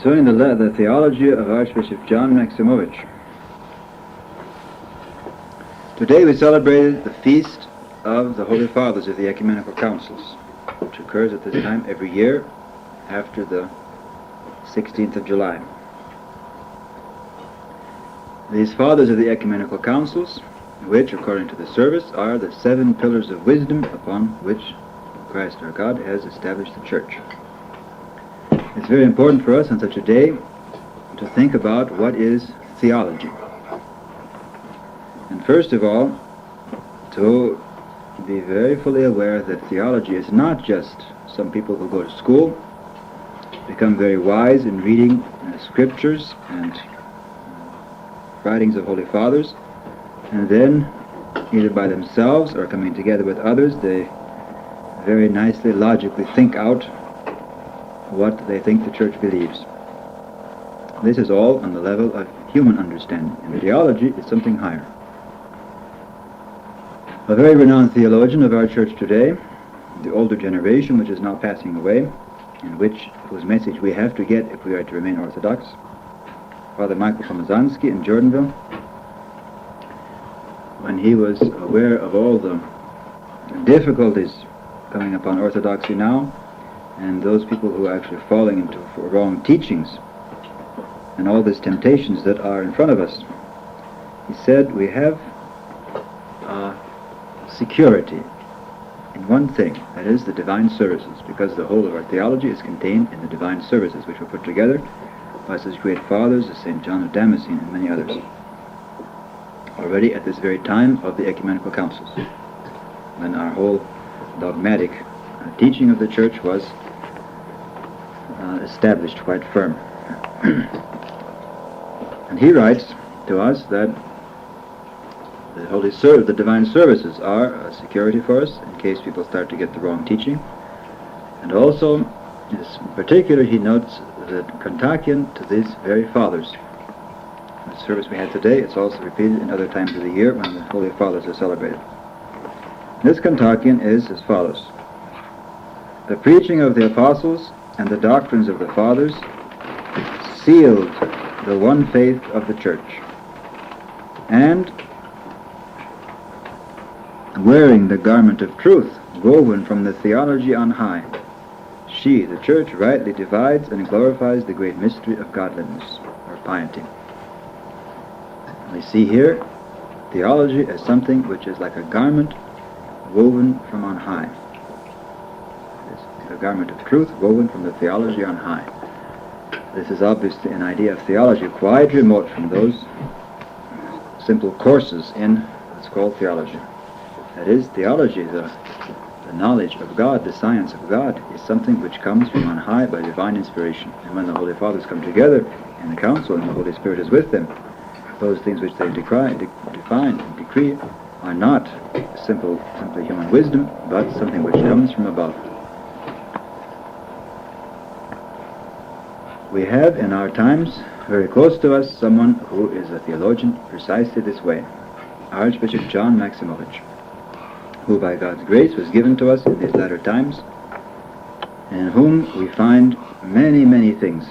Concerning the theology of Archbishop John Maximovich. Today we celebrated the feast of the Holy Fathers of the Ecumenical Councils, which occurs at this time every year after the 16th of July. These Fathers of the Ecumenical Councils, which, according to the service, are the 7 pillars of wisdom upon which Christ our God has established the Church. It's very important for us on such a day to think about what is theology. And first of all, to be very fully aware that theology is not just some people who go to school, become very wise in reading the scriptures and writings of Holy Fathers, and then, either by themselves or coming together with others, they very nicely, logically think out what they think the Church believes. This is all on the level of human understanding, and theology is something higher. A very renowned theologian of our Church today, the older generation which is now passing away, and whose message we have to get if we are to remain Orthodox, Father Michael Pomazanski in Jordanville, when he was aware of all the difficulties coming upon Orthodoxy now, and those people who are actually falling into wrong teachings, and all these temptations that are in front of us, he said we have security in one thing, that is the divine services, because the whole of our theology is contained in the divine services, which were put together by such great fathers as St. John of Damascene and many others, already at this very time of the Ecumenical Councils, when our whole dogmatic teaching of the Church was established quite firm. And he writes to us that the divine services are a security for us in case people start to get the wrong teaching. And also, in particular, he notes the Kontakion to these very fathers. The service we had today, it's also repeated in other times of the year when the Holy Fathers are celebrated. This Kontakion is as follows: the preaching of the apostles and the doctrines of the fathers sealed the one faith of the Church, and wearing the garment of truth woven from the theology on high, she, the Church, rightly divides and glorifies the great mystery of godliness, or piety. We see here theology as something which is like a garment woven from on high. It's a garment of truth woven from the theology on high. This is obviously an idea of theology quite remote from those simple courses in what's called theology. That is, theology, the knowledge of God, the science of God, is something which comes from on high by divine inspiration. And when the Holy Fathers come together in the council and the Holy Spirit is with them, those things which they define and decree are not simply human wisdom, but something which comes from above. We have in our times, very close to us, someone who is a theologian precisely this way, Archbishop John Maximovich, who by God's grace was given to us in these latter times, and in whom we find many, many things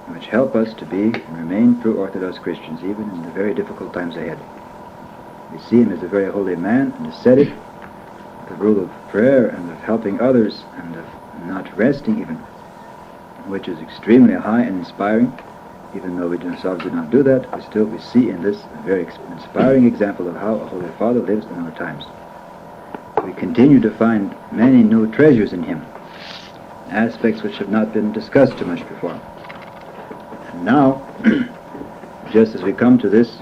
which help us to be and remain true Orthodox Christians, even in the very difficult times ahead. We see him as a very holy man, an ascetic, the rule of prayer and of helping others and of not resting even, which is extremely high and inspiring. Even though we ourselves do not do that, we see in this a very inspiring example of how a Holy Father lives in our times. We continue to find many new treasures in him, aspects which have not been discussed too much before. And now, just as we come to this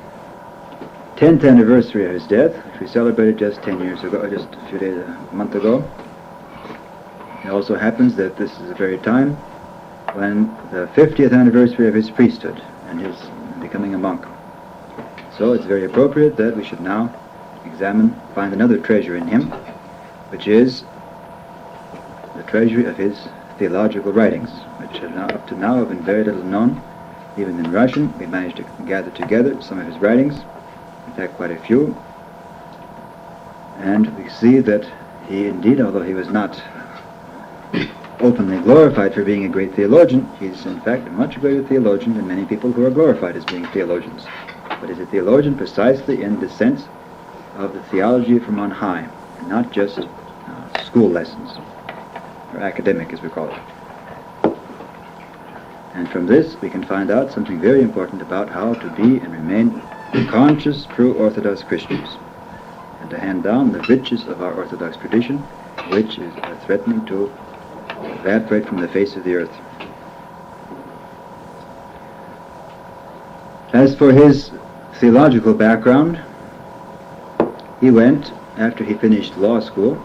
10th anniversary of his death, which we celebrated just 10 years ago, just a month ago, it also happens that this is the very time when the 50th anniversary of his priesthood and his becoming a monk. So it's very appropriate that we should now find another treasure in him, which is the treasury of his theological writings, which up to now have been very little known. Even in Russian, we managed to gather together some of his writings, in fact quite a few, and we see that he indeed, although he was not openly glorified for being a great theologian. He's in fact a much greater theologian than many people who are glorified as being theologians. But he's a theologian precisely in the sense of the theology from on high, and not just school lessons, or academic as we call it. And from this we can find out something very important about how to be and remain conscious, true Orthodox Christians, and to hand down the riches of our Orthodox tradition, which is threatening to evaporate from the face of the earth. As for his theological background, he went, after he finished law school,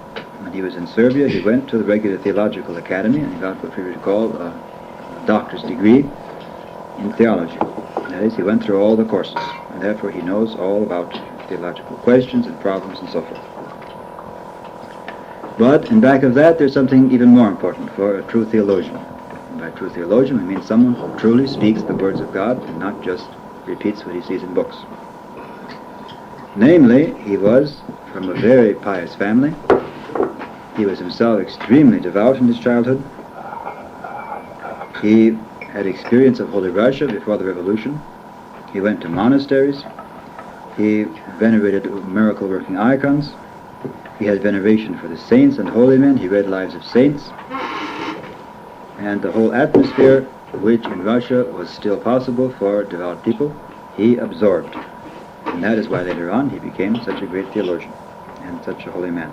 when he was in Serbia, he went to the regular theological academy and he got what we would call a doctor's degree in theology. That is, he went through all the courses, and therefore he knows all about theological questions and problems and so forth. But in back of that, there's something even more important for a true theologian. And by true theologian, we mean someone who truly speaks the words of God and not just repeats what he sees in books. Namely, he was from a very pious family. He was himself extremely devout in his childhood. He had experience of Holy Russia before the Revolution. He went to monasteries. He venerated miracle-working icons. He had veneration for the saints and holy men. He read lives of saints. And the whole atmosphere, which in Russia was still possible for devout people, he absorbed. And that is why later on he became such a great theologian and such a holy man.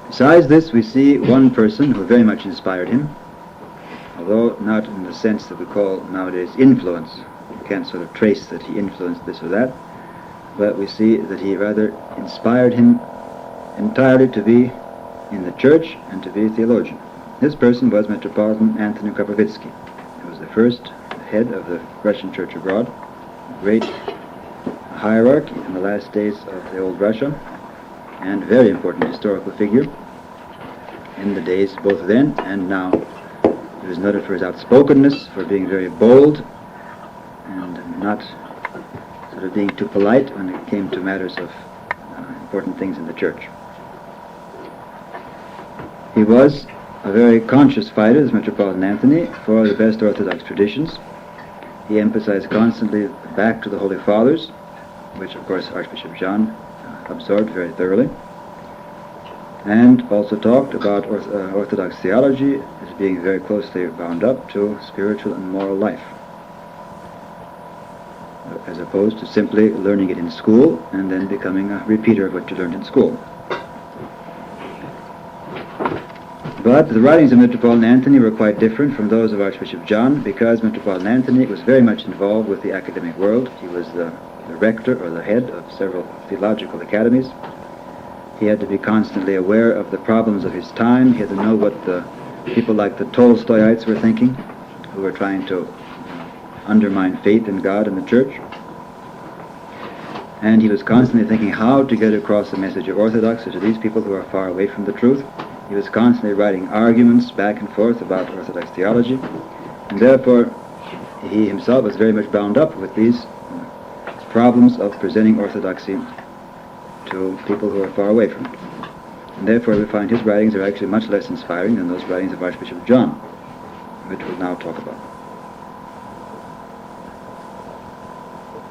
Besides this, we see one person who very much inspired him, although not in the sense that we call nowadays influence. You can't sort of trace that he influenced this or that. But we see that he rather inspired him entirely to be in the church and to be a theologian. This person was Metropolitan Anthony Kropovitsky. He was the first head of the Russian Church abroad, a great hierarchy in the last days of the old Russia, and very important historical figure in the days both then and now. He was noted for his outspokenness, for being very bold, and not sort of being too polite when it came to matters of important things in the church. He was a very conscious fighter, as Metropolitan Anthony, for the best Orthodox traditions. He emphasized constantly back to the Holy Fathers, which of course Archbishop John absorbed very thoroughly, and also talked about Orthodox theology as being very closely bound up to spiritual and moral life, as opposed to simply learning it in school and then becoming a repeater of what you learned in school. But the writings of Metropolitan Anthony were quite different from those of Archbishop John, because Metropolitan Anthony was very much involved with the academic world. He was the rector or the head of several theological academies. He had to be constantly aware of the problems of his time. He had to know what the people like the Tolstoyites were thinking, who were trying to undermine faith in God and the church. And he was constantly thinking how to get across the message of orthodoxy to these people who are far away from the truth. He was constantly writing arguments back and forth about Orthodox theology, and therefore he himself was very much bound up with these problems of presenting orthodoxy to people who are far away from it. And therefore we find his writings are actually much less inspiring than those writings of Archbishop John, which we'll now talk about.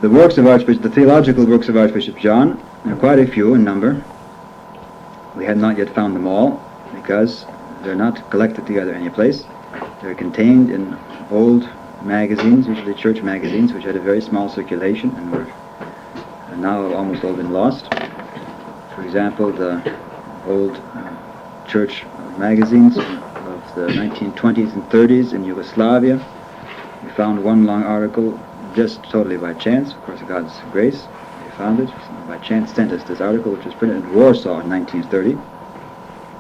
The theological works of Archbishop John are quite a few in number. We have not yet found them all, because they're not collected together any place. They're contained in old magazines, usually church magazines, which had a very small circulation and were now almost all been lost. For example, the old church magazines of the 1920s and 30s in Yugoslavia. We found one long article just totally by chance, of course God's grace. We found it, by chance sent us this article, which was printed in Warsaw in 1930.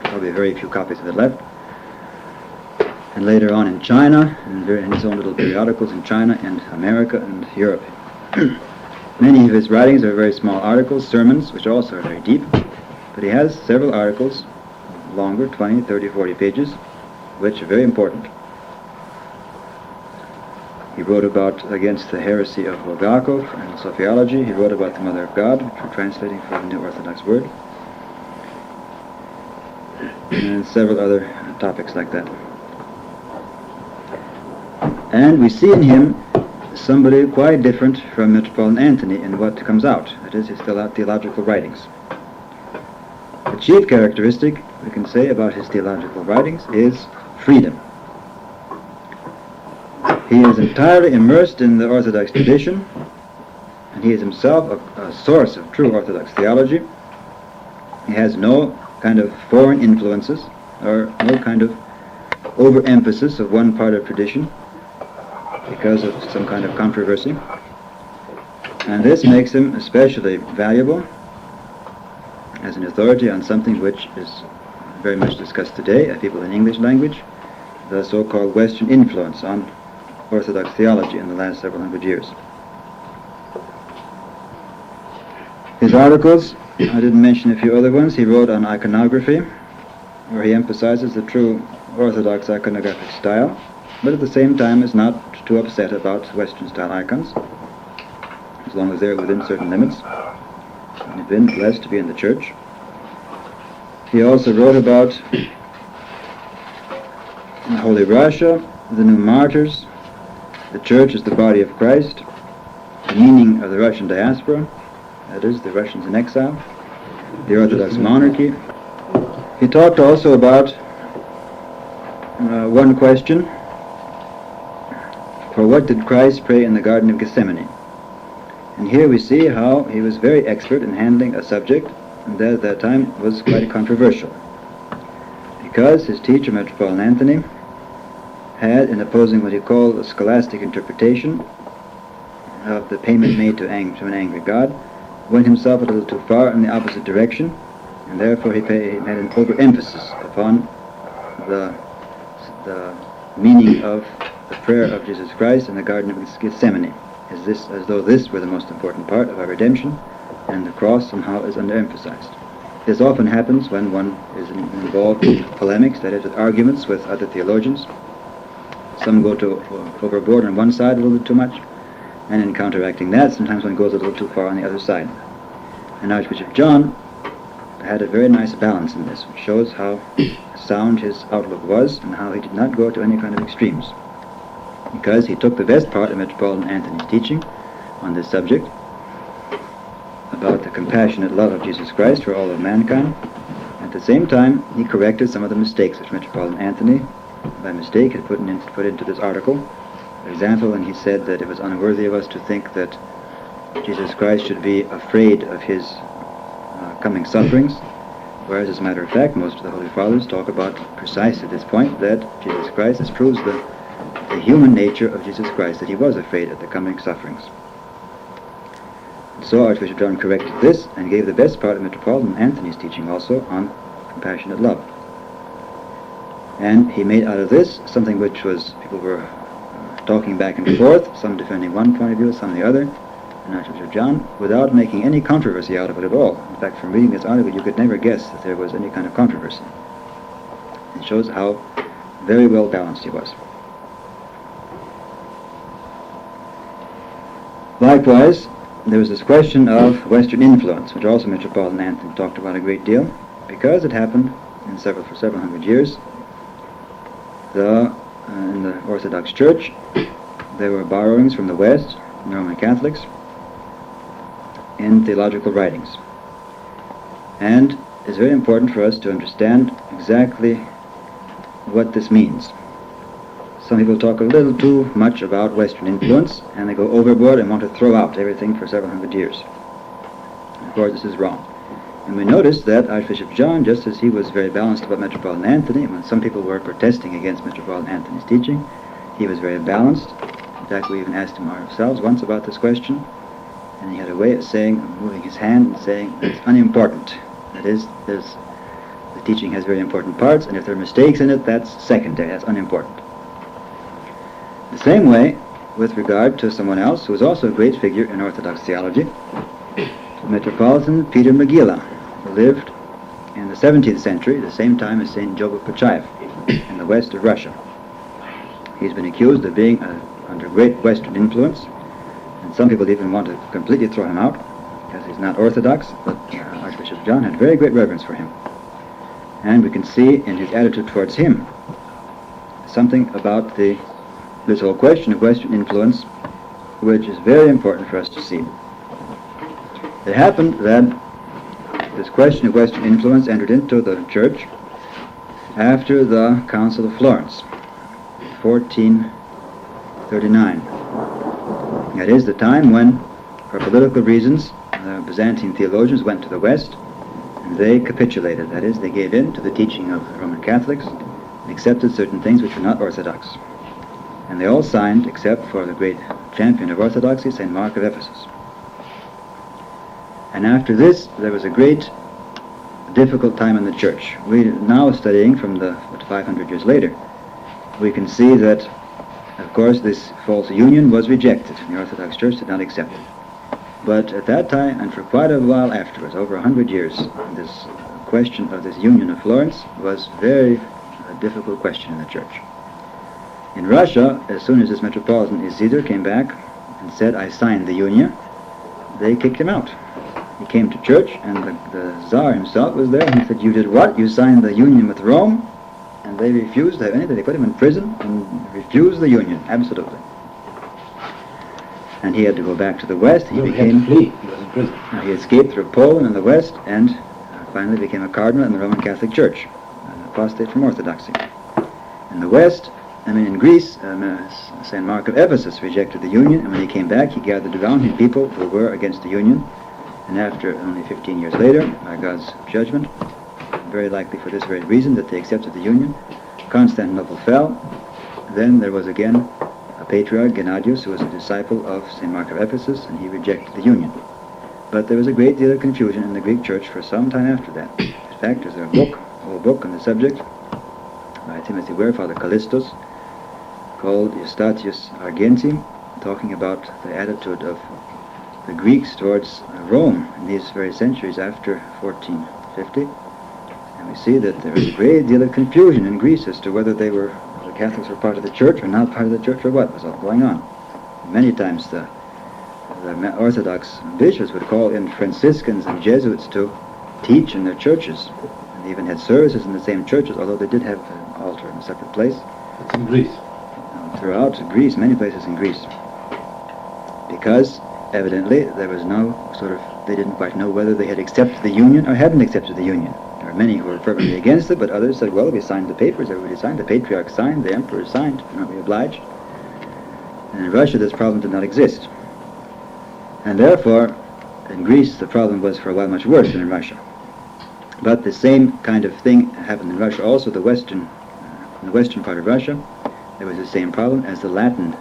Probably very few copies of it left. And later on in China, and in his own little periodicals in China and America and Europe. Many of his writings are very small articles, sermons, which also are very deep, but he has several articles, longer, 20, 30, 40 pages, which are very important. He wrote about against the heresy of Bulgakov and Sophiology. He wrote about the Mother of God, which we're translating from the New Orthodox Word, and several other topics like that. And we see in him somebody quite different from Metropolitan Anthony in what comes out, that is, his theological writings. The chief characteristic we can say about his theological writings is freedom. He is entirely immersed in the Orthodox tradition, and he is himself a source of true Orthodox theology. He has no kind of foreign influences or no kind of overemphasis of one part of tradition because of some kind of controversy. And this makes him especially valuable as an authority on something which is very much discussed today by people in English language, the so-called Western influence on Orthodox theology in the last several hundred years. His articles, I didn't mention a few other ones, he wrote on iconography, where he emphasizes the true Orthodox iconographic style, but at the same time is not too upset about Western-style icons, as long as they're within certain limits. And he's been blessed to be in the church. He also wrote about Holy Russia, the new martyrs, the church is the body of Christ, the meaning of the Russian diaspora, that is, the Russians in exile, the Orthodox monarchy. He talked also about one question: for what did Christ pray in the Garden of Gethsemane? And here we see how he was very expert in handling a subject that at that time was quite controversial, because his teacher, Metropolitan Anthony, had, in opposing what he called a scholastic interpretation of the payment made to an angry God, went himself a little too far in the opposite direction, and therefore he had an overemphasis upon the meaning of the prayer of Jesus Christ in the Garden of Gethsemane, as though this were the most important part of our redemption, and the cross somehow is underemphasized. This often happens when one is involved in polemics, that is, with arguments with other theologians. Some go overboard on one side a little bit too much, and in counteracting that, sometimes one goes a little too far on the other side. And Archbishop John had a very nice balance in this, which shows how sound his outlook was and how he did not go to any kind of extremes, because he took the best part of Metropolitan Anthony's teaching on this subject about the compassionate love of Jesus Christ for all of mankind. At the same time, he corrected some of the mistakes which Metropolitan Anthony, by mistake, had put into this article. For example, when he said that it was unworthy of us to think that Jesus Christ should be afraid of his coming sufferings, whereas, as a matter of fact, most of the Holy Fathers talk about precisely this point, that Jesus Christ, this proves the human nature of Jesus Christ, that he was afraid of the coming sufferings. So Archbishop John corrected this and gave the best part of Metropolitan Anthony's teaching also on compassionate love. And he made out of this something which was, people were talking back and forth, some defending one point of view, some the other, and Archbishop John, without making any controversy out of it at all. In fact, from reading this article, you could never guess that there was any kind of controversy. It shows how very well balanced he was. Likewise, there was this question of Western influence, which also Metropolitan Anthony talked about a great deal, because it happened for several hundred years. In the Orthodox Church, there were borrowings from the West, the Roman Catholics, in theological writings. And it's very important for us to understand exactly what this means. Some people talk a little too much about Western influence, and they go overboard and want to throw out everything for several hundred years. Of course, this is wrong. And we notice that Archbishop John, just as he was very balanced about Metropolitan Anthony, when some people were protesting against Metropolitan Anthony's teaching, he was very balanced. In fact, we even asked him ourselves once about this question, and he had a way of saying, moving his hand and saying, it's unimportant. That is, the teaching has very important parts, and if there are mistakes in it, that's secondary, that's unimportant. The same way, with regard to someone else who was also a great figure in Orthodox theology, Metropolitan Peter Megillah, who lived in the 17th century, the same time as St. Job of Pachaev, in the west of Russia. He's been accused of being under great Western influence, and some people even want to completely throw him out, because he's not Orthodox, but Archbishop John had very great reverence for him. And we can see in his attitude towards him something about this whole question of Western influence, which is very important for us to see. It happened that this question of Western influence entered into the church after the Council of Florence, 1439. That is the time when, for political reasons, the Byzantine theologians went to the West and they capitulated. That is, they gave in to the teaching of the Roman Catholics and accepted certain things which were not orthodox. And they all signed, except for the great champion of orthodoxy, St. Mark of Ephesus. And after this, there was a great difficult time in the church. We now studying from the 500 years later, we can see that, of course, this false union was rejected. The Orthodox Church did not accept it. But at that time, and for quite a while afterwards, over 100 years, this question of this union of Florence was very difficult question in the church. In Russia, as soon as this Metropolitan Isidore came back and said, "I signed the union," they kicked him out. He came to church, and the Tsar himself was there, and he said, "You did what? You signed the union with Rome?" And they refused to have anything. They put him in prison and refused the union, absolutely. And he had to go back to the West. He had to flee. He was in prison. He escaped through Poland and the West, and finally became a cardinal in the Roman Catholic Church, an apostate from Orthodoxy. In the West, in Greece, St. Mark of Ephesus rejected the union, and when he came back, he gathered around him people who were against the union. And after only 15 years later, by God's judgment, very likely for this very reason that they accepted the union, Constantinople fell. Then there was again a patriarch, Gennadius, who was a disciple of St. Mark of Ephesus, and he rejected the union. But there was a great deal of confusion in the Greek church for some time after that. In fact, there's a whole book on the subject by Timothy Ware, Father Callistos, called Eustathius Argentii, talking about the attitude of the Greeks towards Rome in these very centuries after 1450. And we see that there is a great deal of confusion in Greece as to whether the Catholics were part of the church or not part of the church, or what was all going on. Many times the Orthodox bishops would call in Franciscans and Jesuits to teach in their churches, and they even had services in the same churches, although they did have an altar in a separate place. That's in Greece. Throughout Greece, many places in Greece, because evidently there was no they didn't quite know whether they had accepted the union or hadn't accepted the union. There were many who were fervently against it, but others said, well, we signed the papers, everybody signed, the patriarch signed, the emperor signed, aren't we obliged? And in Russia this problem did not exist. And therefore, in Greece the problem was for a while much worse than in Russia. But the same kind of thing happened in Russia also. In the western part of Russia, there was the same problem as the Latin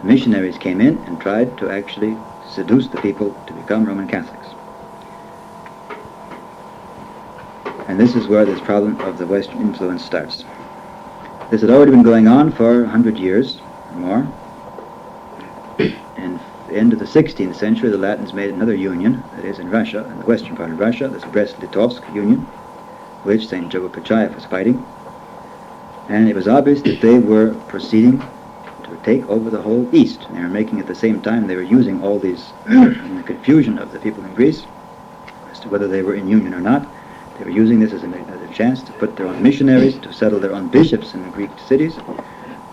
missionaries came in and tried to actually seduce the people to become Roman Catholics. And this is where this problem of the Western influence starts. This had already been going on for 100 years or more. In the end of the 16th century, the Latins made another union, that is in Russia, in the western part of Russia, this Brest-Litovsk union, which St. Jogo-Pachayev was fighting. And it was obvious that they were proceeding to take over the whole East. And they were making at the same time, they were using all these, in the confusion of the people in Greece, as to whether they were in union or not. They were using this as a chance to put their own missionaries, to settle their own bishops in the Greek cities,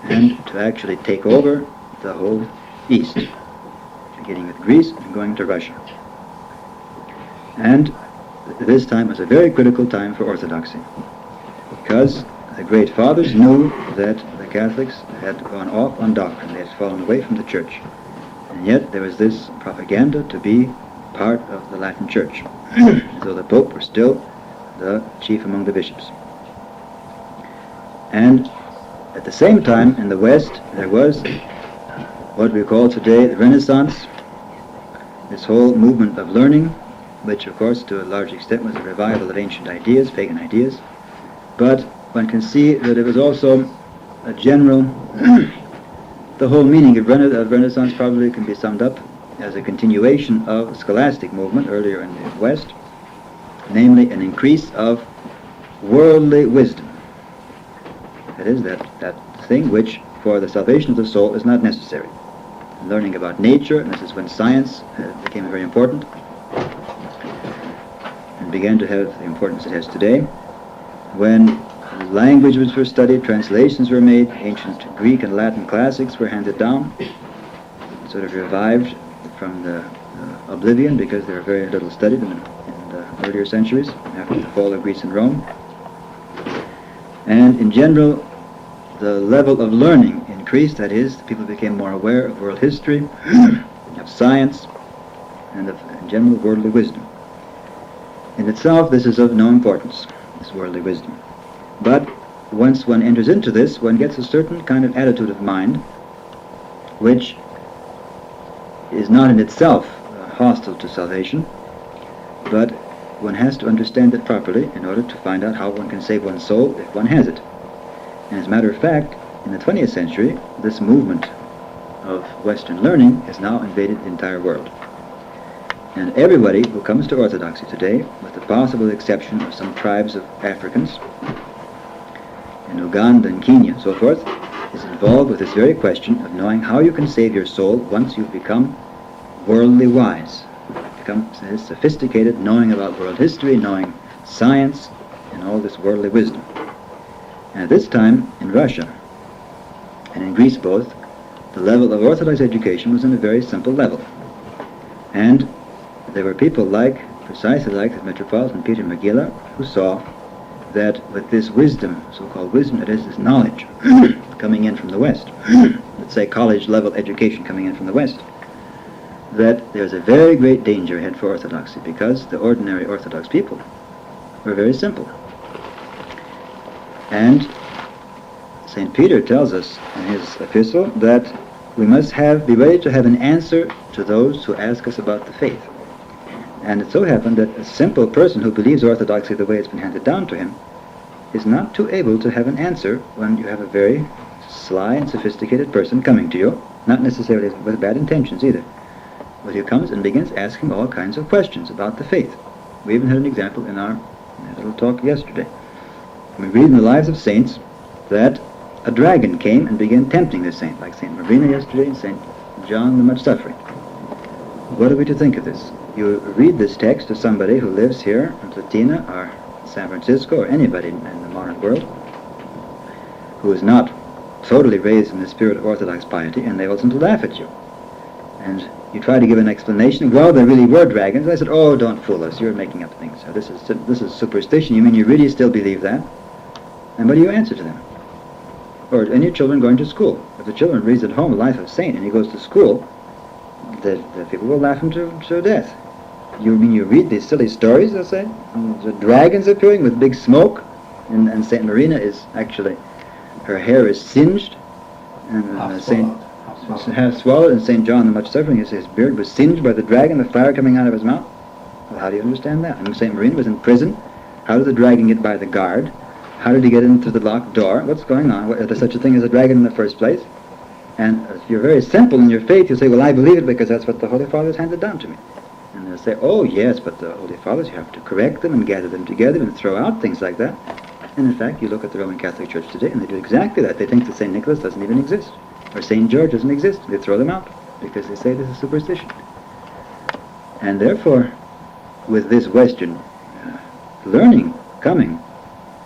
and to actually take over the whole East, beginning with Greece and going to Russia. And this time was a very critical time for Orthodoxy, because the great fathers knew that the Catholics had gone off on doctrine, they had fallen away from the church, and yet there was this propaganda to be part of the Latin Church. So the Pope was still the chief among the bishops. And at the same time, in the West, there was what we call today the Renaissance, this whole movement of learning, which of course to a large extent was a revival of ancient ideas, pagan ideas, but one can see that it was also a general, the whole meaning of Renaissance probably can be summed up as a continuation of the scholastic movement earlier in the West, namely an increase of worldly wisdom. That is, that thing which for the salvation of the soul is not necessary. Learning about nature, and this is when science became very important and began to have the importance it has today. when language was first studied, translations were made, ancient Greek and Latin classics were handed down, sort of revived from the oblivion because they were very little studied in the earlier centuries after the fall of Greece and Rome. And in general, the level of learning increased, that is, people became more aware of world history, of science, and of, in general, worldly wisdom. In itself, this is of no importance, this worldly wisdom. But once one enters into this, one gets a certain kind of attitude of mind which is not in itself hostile to salvation, but one has to understand it properly in order to find out how one can save one's soul if one has it. And as a matter of fact, in the 20th century, this movement of Western learning has now invaded the entire world. And everybody who comes to Orthodoxy today, with the possible exception of some tribes of Africans in Uganda and Kenya and so forth, is involved with this very question of knowing how you can save your soul once you've become worldly wise, become sophisticated, knowing about world history, knowing science, and all this worldly wisdom. And at this time, in Russia and in Greece both, the level of Orthodox education was in a very simple level. And there were people precisely like the Metropolitan Peter Magilla, who saw that with this wisdom, so-called wisdom, that is, this knowledge coming in from the West, let's say college-level education coming in from the West, that there's a very great danger ahead for Orthodoxy, because the ordinary Orthodox people were very simple. And St. Peter tells us in his epistle that we must be ready to have an answer to those who ask us about the faith. And it so happened that a simple person who believes Orthodoxy the way it's been handed down to him is not too able to have an answer when you have a very sly and sophisticated person coming to you, not necessarily with bad intentions either, but he comes and begins asking all kinds of questions about the faith. We even had an example in our little talk yesterday. We read in the lives of saints that a dragon came and began tempting the saint, like St. Marina yesterday and St. John the Much Suffering. What are we to think of this? You read this text to somebody who lives here in Latina or San Francisco or anybody in the modern world who is not totally raised in the spirit of Orthodox piety, and they will simply laugh at you. And you try to give an explanation. Well, there really were dragons. I said, oh, don't fool us. You're making up things. So this is superstition. You mean you really still believe that? And what do you answer to them? Or any children going to school. If the children reads at home a life of saint and he goes to school, the people will laugh him to death. You mean you read these silly stories, they'll say? The dragons appearing with big smoke, and St. Marina is actually, her hair is singed, and half swallowed, and St. John the Much Suffering, his beard was singed by the dragon, the fire coming out of his mouth. Well, how do you understand that? And St. Marina was in prison. How did the dragon get by the guard? How did he get into the locked door? What's going on? Is there such a thing as a dragon in the first place? And if you're very simple in your faith, you say, well, I believe it because that's what the Holy Fathers handed down to me. And they'll say, oh, yes, but the Holy Fathers, you have to correct them and gather them together and throw out things like that. And in fact, you look at the Roman Catholic Church today, and they do exactly that. They think that St. Nicholas doesn't even exist, or St. George doesn't exist. They throw them out because they say this is superstition. And therefore, with this Western learning coming,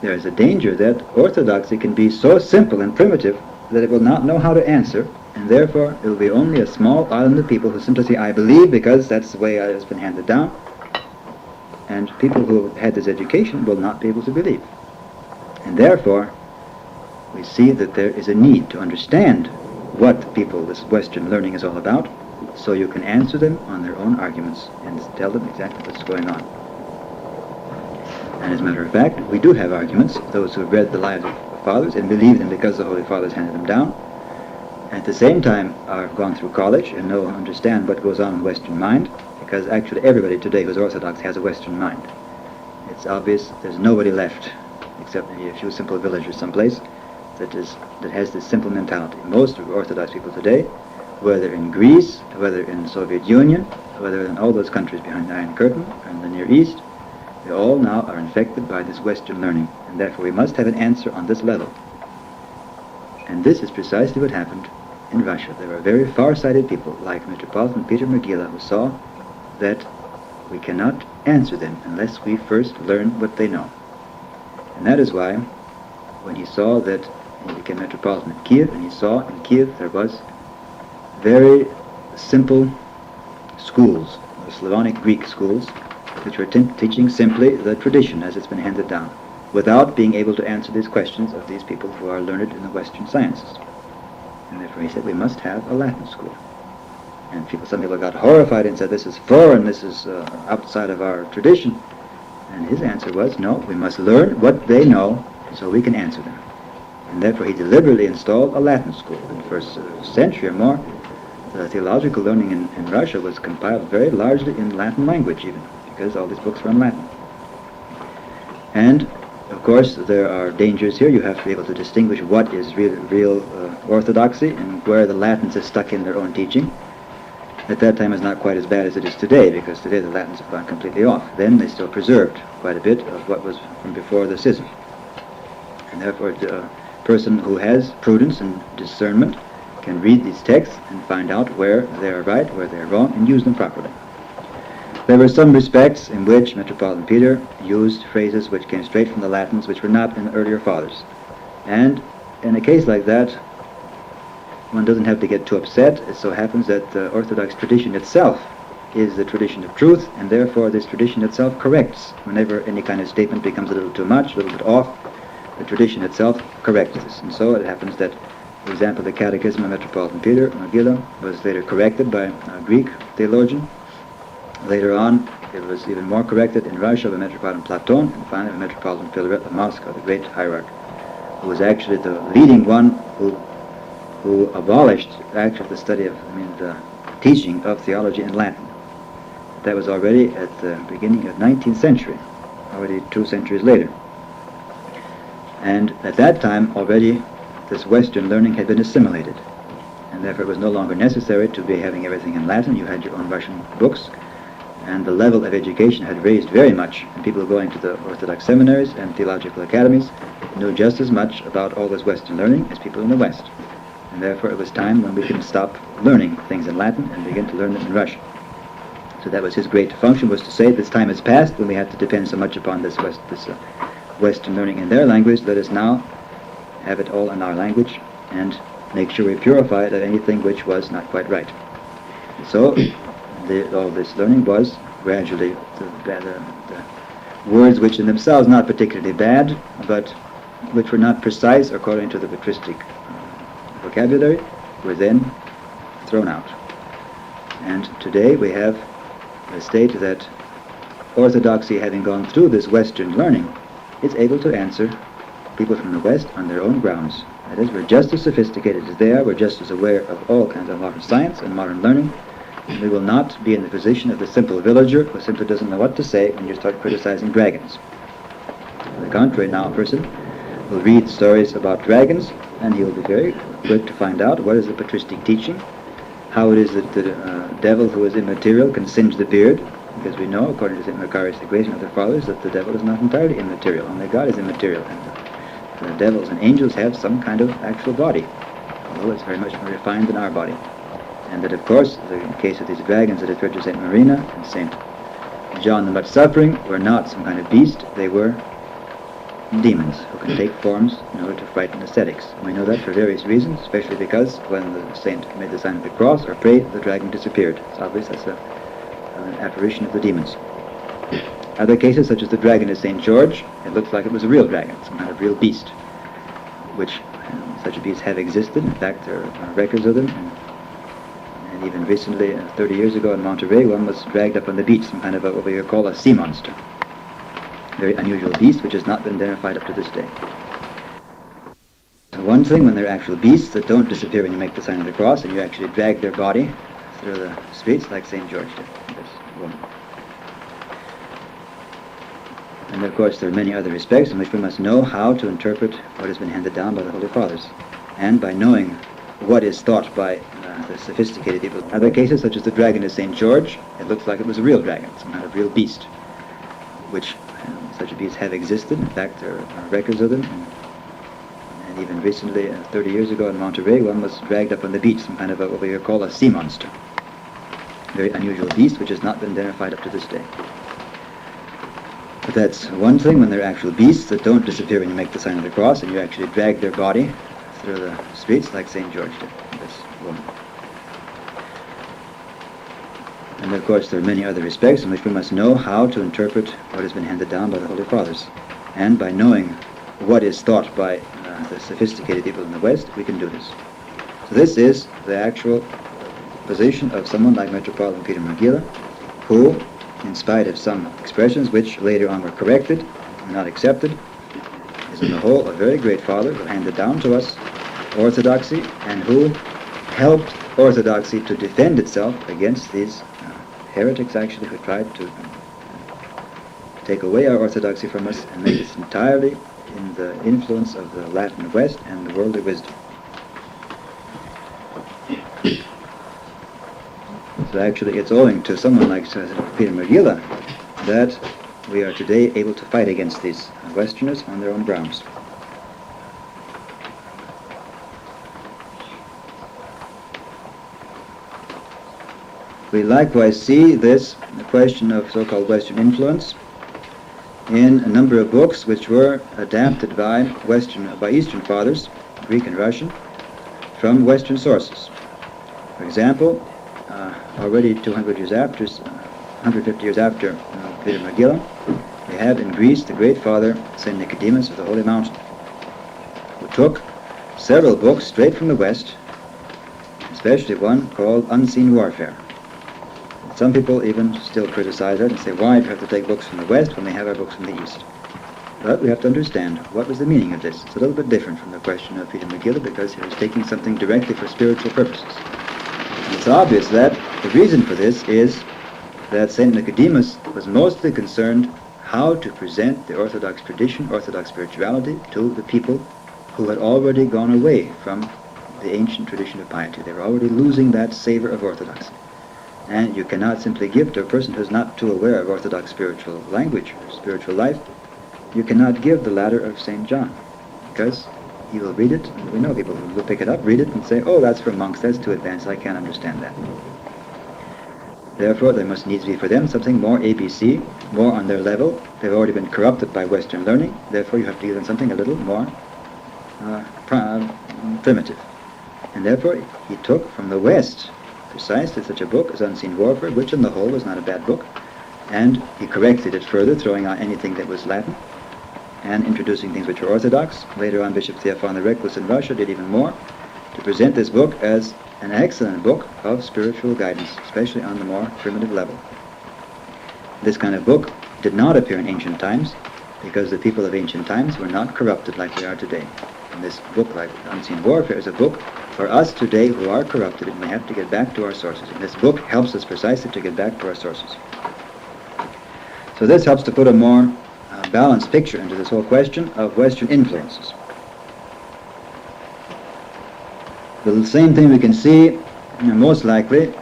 there is a danger that Orthodoxy can be so simple and primitive that it will not know how to answer, and therefore it will be only a small island of people who simply say, I believe because that's the way it has been handed down, and people who have had this education will not be able to believe. And therefore, we see that there is a need to understand what this Western learning is all about, so you can answer them on their own arguments and tell them exactly what's going on. And as a matter of fact, we do have arguments, those who have read the lives of the Fathers and believe them because the Holy Fathers handed them down, at the same time are gone through college and understand what goes on in the Western mind, because actually everybody today who's Orthodox has a Western mind. It's obvious there's nobody left, except maybe a few simple villagers someplace, that has this simple mentality. Most of Orthodox people today, whether in Greece, whether in the Soviet Union, whether in all those countries behind the Iron Curtain, or in the Near East, they all now are infected by this Western learning, and therefore we must have an answer on this level. And this is precisely what happened in Russia. There were very far-sighted people, like Metropolitan Peter Magilla, who saw that we cannot answer them unless we first learn what they know. And that is why, when he saw that he became metropolitan of Kiev, and he saw in Kiev there was very simple schools, Slavonic Greek schools, which were teaching simply the tradition as it's been handed down, without being able to answer these questions of these people who are learned in the Western sciences. And therefore he said, we must have a Latin school. And some people got horrified and said, this is foreign, this is outside of our tradition. And his answer was, no, we must learn what they know so we can answer them. And therefore he deliberately installed a Latin school. In the first century or more, the theological learning in Russia was compiled very largely in Latin language even, because all these books were in Latin. And, of course, there are dangers here. You have to be able to distinguish what is real orthodoxy and where the Latins are stuck in their own teaching. At that time, it's not quite as bad as it is today, because today the Latins have gone completely off. Then they still preserved quite a bit of what was from before the schism. And therefore, a person who has prudence and discernment can read these texts and find out where they are right, where they are wrong, and use them properly. There were some respects in which Metropolitan Peter used phrases which came straight from the Latins, which were not in the earlier fathers. And in a case like that, one doesn't have to get too upset. It so happens that the Orthodox tradition itself is the tradition of truth, and therefore this tradition itself corrects. Whenever any kind of statement becomes a little too much, a little bit off, the tradition itself corrects this. And so it happens that, for example, the Catechism of Metropolitan Peter, Magilla, was later corrected by a Greek theologian. Later on, it was even more corrected in Russia by Metropolitan Platon, and finally by Metropolitan Philaret of Moscow, the great hierarch, who was actually the leading one who abolished actually the study of, the teaching of theology in Latin. That was already at the beginning of 19th century, already 2 centuries later. And at that time already this Western learning had been assimilated, and therefore it was no longer necessary to be having everything in Latin. You had your own Russian books, and the level of education had raised very much, and people going to the Orthodox seminaries and theological academies knew just as much about all this Western learning as people in the West. And therefore it was time when we could stop learning things in Latin and begin to learn them in Russian. So that was his great function, was to say this time has passed when we had to depend so much upon this Western learning in their language. Let us now have it all in our language and make sure we purify it of anything which was not quite right. So all this learning was gradually the words which in themselves not particularly bad, but which were not precise according to the patristic vocabulary, were then thrown out. And today we have a state that orthodoxy, having gone through this Western learning, is able to answer people from the West on their own grounds. That is, we're just as sophisticated as they are, we're just as aware of all kinds of modern science and modern learning, and we will not be in the position of the simple villager who simply doesn't know what to say when you start criticizing dragons. On the contrary, now a person will read stories about dragons, and he will be very quick to find out what is the patristic teaching, how it is that the devil who is immaterial can singe the beard, because we know, according to St. Macarius the Great and other fathers, that the devil is not entirely immaterial, only God is immaterial, and the devils and angels have some kind of actual body, although it's very much more refined than our body. And that, of course, the case of these dragons that referred to St. Marina and St. John the Much Suffering were not some kind of beast, they were demons who can take forms in order to frighten ascetics. And we know that for various reasons, especially because when the saint made the sign of the cross or prayed, the dragon disappeared. It's obvious that's an apparition of the demons. Other cases, such as the dragon of St. George, it looks like it was a real dragon, some kind of real beast, which such beasts have existed. In fact, there are records of them. And even recently, 30 years ago in Monterey, one was dragged up on the beach, some kind of what we call a sea monster. Very unusual beast, which has not been identified up to this day. So one thing, when they're actual beasts that don't disappear when you make the sign of the cross, and you actually drag their body through the streets like St. George did, this woman. And of course there are many other respects in which we must know how to interpret what has been handed down by the Holy Fathers. And by knowing what is thought by the sophisticated people. Other cases, such as the dragon of St. George, it looks like it was a real dragon, some kind of real beast, which such beasts have existed. In fact, there are records of them. And even recently, 30 years ago in Monterey, one was dragged up on the beach, some kind of what we call a sea monster. Very unusual beast, which has not been identified up to this day. But that's one thing when they're actual beasts that don't disappear when you make the sign of the cross and you actually drag their body through the streets like St. George did, this woman. And of course there are many other respects in which we must know how to interpret what has been handed down by the Holy Fathers. And by knowing what is thought by the sophisticated people in the West, we can do this. So this is the actual position of someone like Metropolitan Peter Magilla, who, in spite of some expressions which later on were corrected and not accepted, is on the whole a very great father who handed down to us orthodoxy and who helped orthodoxy to defend itself against these heretics actually who tried to take away our orthodoxy from us and make us entirely in the influence of the Latin West and the worldly wisdom. So actually it's owing to someone like Peter Magilla that we are today able to fight against these Westerners on their own grounds. We likewise see this the question of so-called Western influence in a number of books which were adapted by Eastern Fathers, Greek and Russian, from Western sources. For example, already 200 years after, 150 years after Peter Magilla, we have in Greece the great father, St. Nicodemus of the Holy Mountain, who took several books straight from the West, especially one called Unseen Warfare. Some people even still criticize that and say, why do we have to take books from the West when we have our books from the East? But we have to understand what was the meaning of this. It's a little bit different from the question of Peter Magilla because he was taking something directly for spiritual purposes. And it's obvious that the reason for this is that St. Nicodemus was mostly concerned how to present the Orthodox tradition, Orthodox spirituality to the people who had already gone away from the ancient tradition of piety. They were already losing that savor of orthodoxy. And you cannot simply give to a person who is not too aware of Orthodox spiritual language or spiritual life, you cannot give the ladder of St. John, because he will read it, and we know people who will pick it up, read it, and say, oh, that's for monks, that's too advanced, I can't understand that. Therefore, there must needs be for them something more ABC, more on their level. They've already been corrupted by Western learning, therefore you have to give them something a little more primitive. And therefore, he took from the West precisely such a book as Unseen Warfare, which on the whole was not a bad book, and he corrected it further, throwing out anything that was Latin and introducing things which were Orthodox. Later on, Bishop Theophan the Recluse in Russia did even more to present this book as an excellent book of spiritual guidance, especially on the more primitive level. This kind of book did not appear in ancient times because the people of ancient times were not corrupted like we are today. And this book, like Unseen Warfare, is a book for us today who are corrupted, and we have to get back to our sources. And this book helps us precisely to get back to our sources. So this helps to put a more balanced picture into this whole question of Western influences. The same thing we can see, most likely,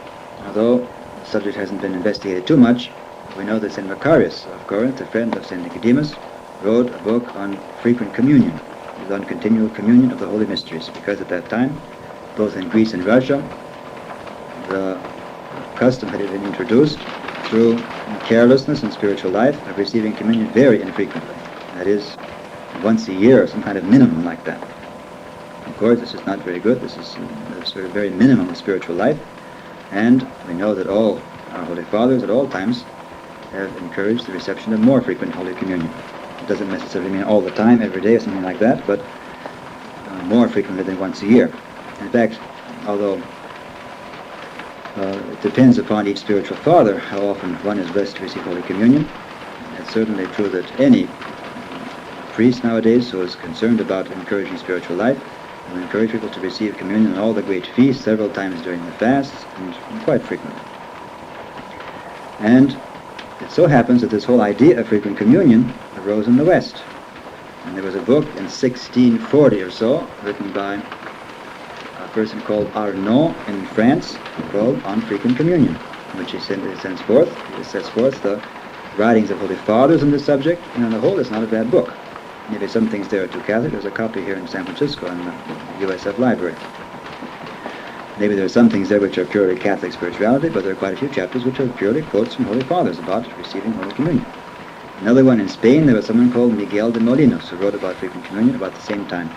although the subject hasn't been investigated too much, we know that St. Macarius of Corinth, a friend of St. Nicodemus, wrote a book on frequent communion, on continual communion of the Holy Mysteries, because at that time, both in Greece and Russia, the custom had been introduced through carelessness in spiritual life of receiving communion very infrequently. That is, once a year or some kind of minimum like that. Of course, this is not very good. This is a very minimum of spiritual life. And we know that all our Holy Fathers at all times have encouraged the reception of more frequent Holy Communion. It doesn't necessarily mean all the time, every day or something like that, but more frequently than once a year. In fact, although it depends upon each spiritual father how often one is blessed to receive Holy Communion, it's certainly true that any priest nowadays who is concerned about encouraging spiritual life will encourage people to receive communion on all the great feasts several times during the fasts, and quite frequently. And it so happens that this whole idea of frequent communion arose in the West. And there was a book in 1640 or so, written by a person called Arnaud in France, called On Frequent Communion, in which he sets forth the writings of Holy Fathers on this subject, and on the whole it's not a bad book. Maybe some things there are too Catholic. There's a copy here in San Francisco in the USF Library. Maybe there are some things there which are purely Catholic spirituality, but there are quite a few chapters which are purely quotes from Holy Fathers about receiving Holy Communion. Another one in Spain, there was someone called Miguel de Molinos who wrote about frequent communion about the same time.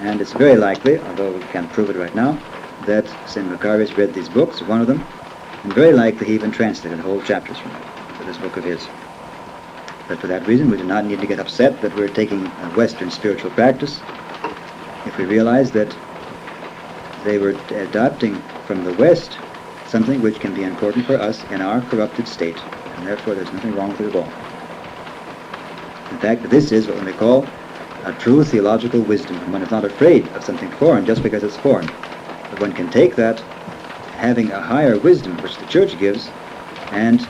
And it's very likely, although we can't prove it right now, that St. Macarius read these books, one of them, and very likely he even translated whole chapters from this book of his. But for that reason, we do not need to get upset that we're taking a Western spiritual practice if we realize that they were adopting from the West something which can be important for us in our corrupted state, and therefore there's nothing wrong with it at all. In fact, this is what we call a true theological wisdom, and one is not afraid of something foreign just because it's foreign. But one can take that, having a higher wisdom which the Church gives, and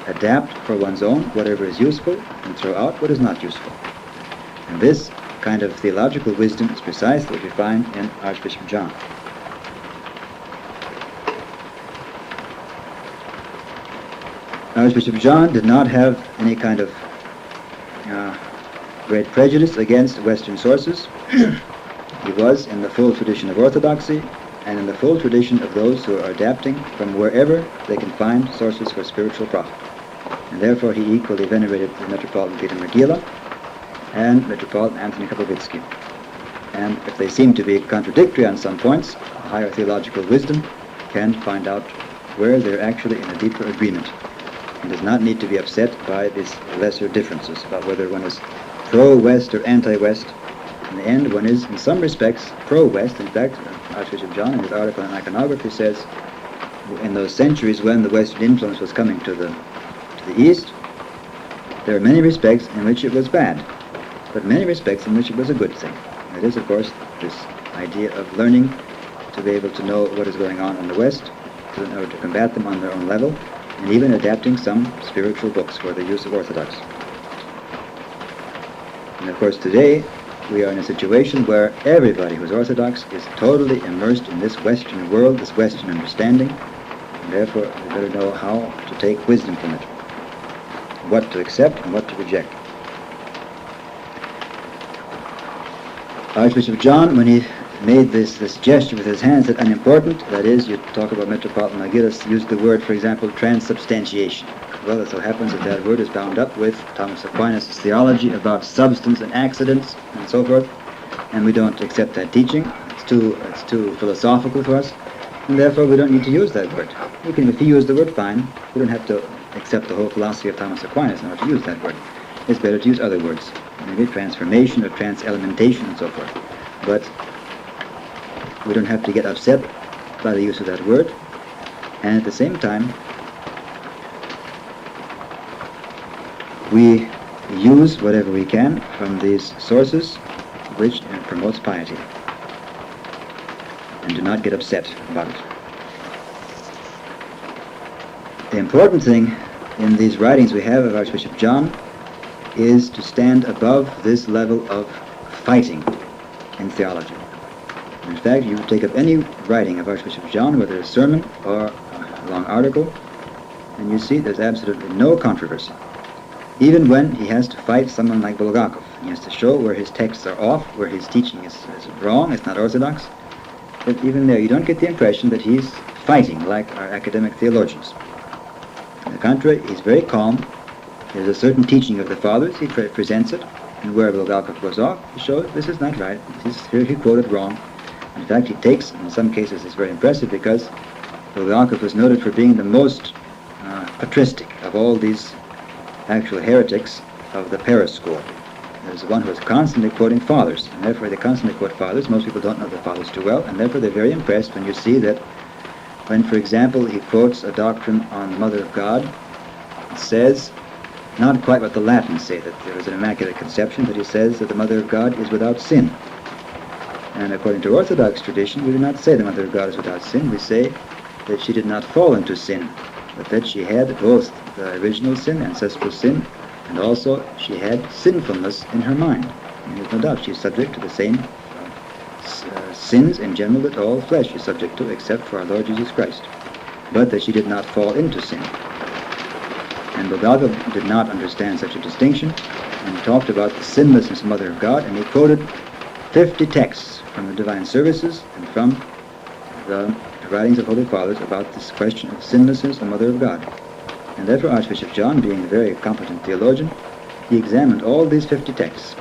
adapt for one's own whatever is useful, and throw out what is not useful. And this kind of theological wisdom is precisely what we find in Archbishop John. Archbishop John did not have any kind of great prejudice against Western sources. He was in the full tradition of orthodoxy and in the full tradition of those who are adapting from wherever they can find sources for spiritual profit. And therefore he equally venerated the Metropolitan Peter Magila and Metropolitan Anthony Kapovitsky. And if they seem to be contradictory on some points, higher theological wisdom can find out where they're actually in a deeper agreement, and does not need to be upset by these lesser differences about whether one is pro-West or anti-West. In the end, one is, in some respects, pro-West. In fact, Archbishop John, in his article on iconography, says, in those centuries when the Western influence was coming to the East, there are many respects in which it was bad, but many respects in which it was a good thing. That is, of course, this idea of learning to be able to know what is going on in the West, in order to combat them on their own level, and even adapting some spiritual books for the use of Orthodox. And of course today we are in a situation where everybody who is Orthodox is totally immersed in this Western world, this Western understanding, and therefore we better know how to take wisdom from it, what to accept and what to reject. Archbishop John, when he made this gesture with his hand, said unimportant, that is, you talk about Metropolitan Magillus, used the word, for example, transubstantiation. Well, it so happens that that word is bound up with Thomas Aquinas' theology about substance and accidents and so forth, and we don't accept that teaching. It's too philosophical for us, and therefore we don't need to use that word. If he used the word, fine. We don't have to accept the whole philosophy of Thomas Aquinas in order to use that word. It's better to use other words, maybe transformation or transelementation and so forth. But we don't have to get upset by the use of that word, and at the same time we use whatever we can from these sources which promotes piety, and do not get upset about it. The important thing in these writings we have of Archbishop John is to stand above this level of fighting in theology. In fact, you take up any writing of Archbishop John, whether a sermon or a long article, and you see there's absolutely no controversy. Even when he has to fight someone like Bulgakov, he has to show where his texts are off, where his teaching is wrong, it's not orthodox. But even there, you don't get the impression that he's fighting like our academic theologians. On the contrary, he's very calm. There's a certain teaching of the Fathers, he presents it, and where Bulgakov goes off, he shows this is not right, here he quoted wrong. In fact, he takes, in some cases it's very impressive, because Bulgakov was noted for being the most patristic of all these actual heretics of the Paris school. There's one who is constantly quoting Fathers, and therefore they constantly quote Fathers. Most people don't know the Fathers too well, and therefore they're very impressed when you see that when, for example, he quotes a doctrine on the Mother of God, it says, not quite what the Latins say, that there is an Immaculate Conception, but he says that the Mother of God is without sin. And according to Orthodox tradition, we do not say the Mother of God is without sin. We say that she did not fall into sin, but that she had both the original sin, ancestral sin, and also she had sinfulness in her mind. And there's no doubt she's subject to the same sins in general that all flesh is subject to, except for our Lord Jesus Christ. But that she did not fall into sin. And Bulgakov did not understand such a distinction, and talked about the sinlessness of the Mother of God, and he quoted 50 texts from the Divine Services and from the writings of Holy Fathers about this question of sinlessness of the Mother of God. And therefore Archbishop John, being a very competent theologian, he examined all these 50 texts,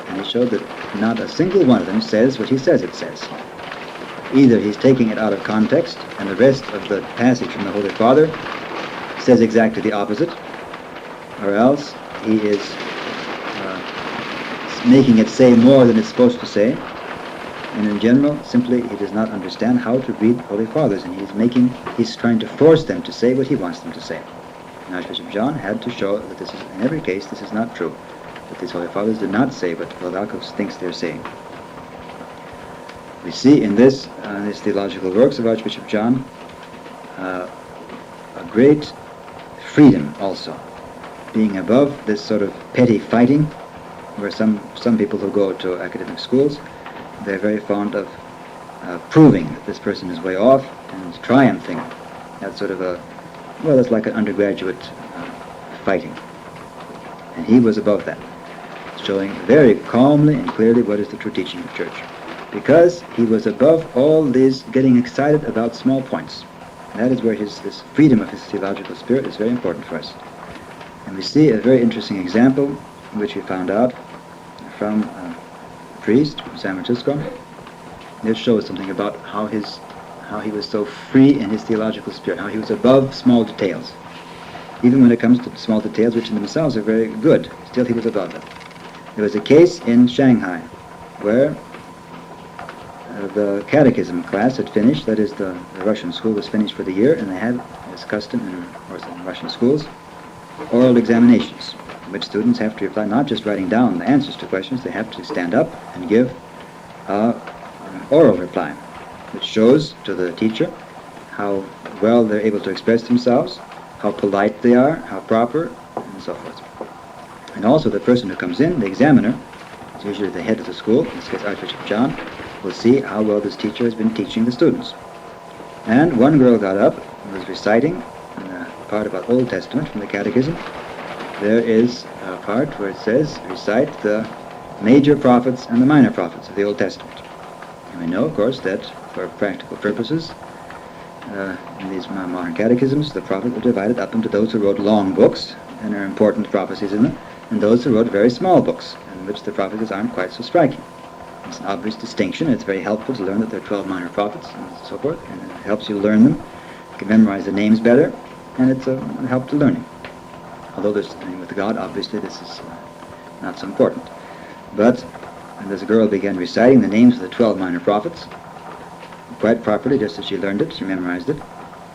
and he showed that not a single one of them says what he says it says. Either he's taking it out of context, and the rest of the passage from the Holy Father says exactly the opposite, or else he is making it say more than it's supposed to say. And in general, simply he does not understand how to read Holy Fathers, and he's trying to force them to say what he wants them to say. And Archbishop John had to show that this is, in every case, this is not true, that these Holy Fathers did not say what Bulgakov thinks they're saying. We see in these theological works of Archbishop John a great freedom also, being above this sort of petty fighting, where some people who go to academic schools, they're very fond of proving that this person is way off and triumphing. That's sort of it's like an undergraduate fighting. And he was above that, showing very calmly and clearly what is the true teaching of the Church. Because he was above all this getting excited about small points. And that is where this freedom of his theological spirit is very important for us. And we see a very interesting example, which we found out from a priest from San Francisco. This shows something about how he was so free in his theological spirit, how he was above small details. Even when it comes to small details, which in themselves are very good, still he was above them. There was a case in Shanghai where the catechism class had finished, that is the Russian school was finished for the year, and they had, as custom in Russian schools, oral examinations, in which students have to reply, not just writing down the answers to questions, they have to stand up and give an oral reply, which shows to the teacher how well they're able to express themselves, how polite they are, how proper, and so forth. And also the person who comes in, the examiner, is usually the head of the school, in this case Archbishop John, will see how well this teacher has been teaching the students. And one girl got up and was reciting the part about Old Testament from the Catechism. There is a part where it says, recite the major prophets and the minor prophets of the Old Testament. And we know, of course, that for practical purposes, in these modern catechisms, the prophets are divided up into those who wrote long books, and there are important prophecies in them, and those who wrote very small books, in which the prophecies aren't quite so striking. It's an obvious distinction. It's very helpful to learn that there are 12 minor prophets and so forth, and it helps you learn them. You can memorize the names better, and it's a help to learning. Although with God, obviously, this is not so important. But when this girl began reciting the names of the 12 minor prophets, quite properly, just as she learned it, she memorized it,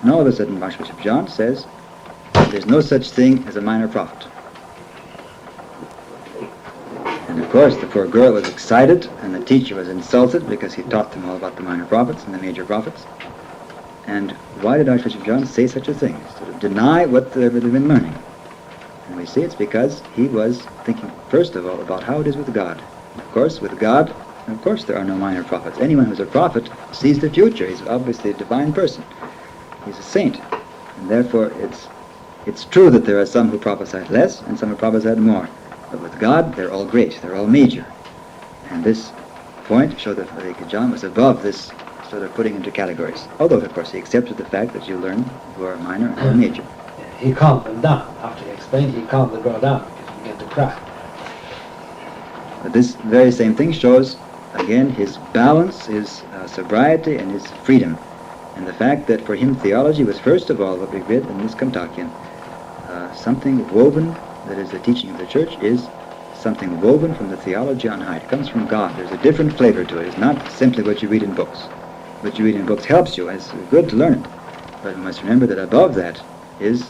and all of a sudden Archbishop John says, there's no such thing as a minor prophet. And of course, the poor girl was excited, and the teacher was insulted because he taught them all about the minor prophets and the major prophets. And why did Archbishop John say such a thing? Sort of deny what they've been learning. And we see it's because he was thinking, first of all, about how it is with God. Of course, with God, of course there are no minor prophets. Anyone who's a prophet sees the future. He's obviously a divine person. He's a saint. And therefore, it's true that there are some who prophesied less and some who prophesied more. But with God, they're all great, they're all major. And this point showed that John was above this sort of putting into categories. Although, of course, he accepted the fact that you learn who are minor and who are major. He calmed them down. After he explained, he calmed the girl down because he began to cry. But this very same thing shows, again, his balance, his sobriety, and his freedom. And the fact that for him theology was first of all what we read in this Kantakian. Something woven, that is the teaching of the Church, is something woven from the theology on high. It comes from God. There's a different flavor to it. It's not simply what you read in books. What you read in books helps you. It's good to learn it. But we must remember that above that is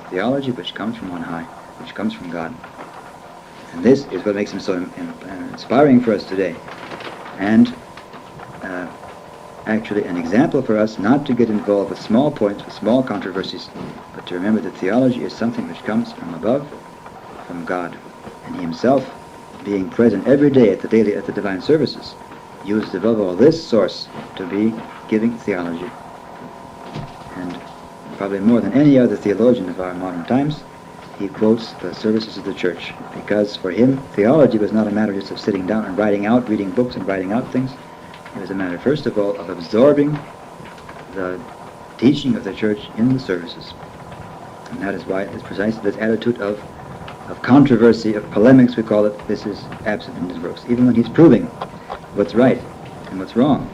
theology which comes from on high, which comes from God. And this is what makes him so inspiring for us today. And actually an example for us not to get involved with small points, with small controversies, but to remember that theology is something which comes from above, from God. And he himself, being present every day at the divine services, uses above all this source to be giving theology. And probably more than any other theologian of our modern times, he quotes the services of the Church, because for him theology was not a matter just of sitting down and writing out, reading books and writing out things. It was a matter, first of all, of absorbing the teaching of the Church in the services. And that is why it's precisely this attitude of controversy, of polemics, we call it, this is absent in his works. Even when he's proving what's right and what's wrong,